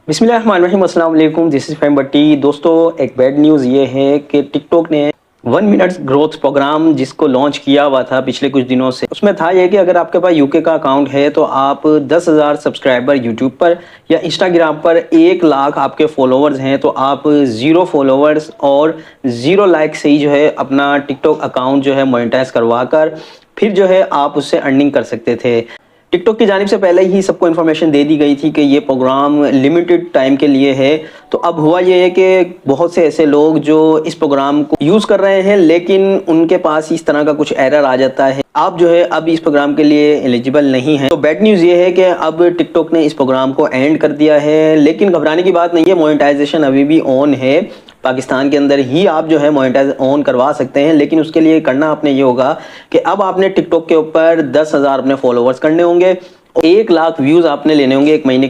بسم اللہ الرحمن الرحیم، السلام علیکم، دس از فہیم بٹی۔ دوستو، ایک بیڈ نیوز یہ ہے کہ ٹک ٹاک نے 1 منٹ گروتھ پروگرام جس کو لانچ کیا ہوا تھا پچھلے کچھ دنوں سے، اس میں تھا یہ کہ اگر آپ کے پاس UK کا اکاؤنٹ ہے تو آپ 10,000 سبسکرائبر یوٹیوب پر یا انسٹاگرام پر 1 لاکھ آپ کے فالوورز ہیں تو آپ 0 فالوورز اور 0 لائک سے ہی جو ہے اپنا ٹک ٹاک اکاؤنٹ جو ہے مونیٹائز کروا کر پھر جو ہے آپ اس سے ارننگ کر سکتے تھے۔ ٹک ٹاک کی جانب سے پہلے ہی سب کو انفارمیشن دے دی گئی تھی کہ یہ پروگرام لمیٹڈ ٹائم کے لیے ہے، تو اب ہوا یہ ہے کہ بہت سے ایسے لوگ جو اس پروگرام کو یوز کر رہے ہیں لیکن ان کے پاس اس طرح کا کچھ ایرر آ جاتا ہے، آپ جو ہے اب اس پروگرام کے لیے ایلیجیبل نہیں ہیں۔ تو بیڈ نیوز یہ ہے کہ اب ٹک ٹاک نے اس پروگرام کو اینڈ کر دیا ہے، لیکن گھبرانے کی بات نہیں ہے، مونیٹائزیشن ابھی بھی آن ہے۔ پاکستان کے اندر ہی آپ جو ہے مونیٹائز آن کروا سکتے ہیں، لیکن اس کے لیے کرنا آپ نے یہ ہوگا کہ اب آپ نے ٹک ٹاک کے اوپر 10,000 اپنے فالوورز کرنے ہوں گے، 1 لاکھ ویوز آپ نے لینے ہوں گے 1 مہینے کے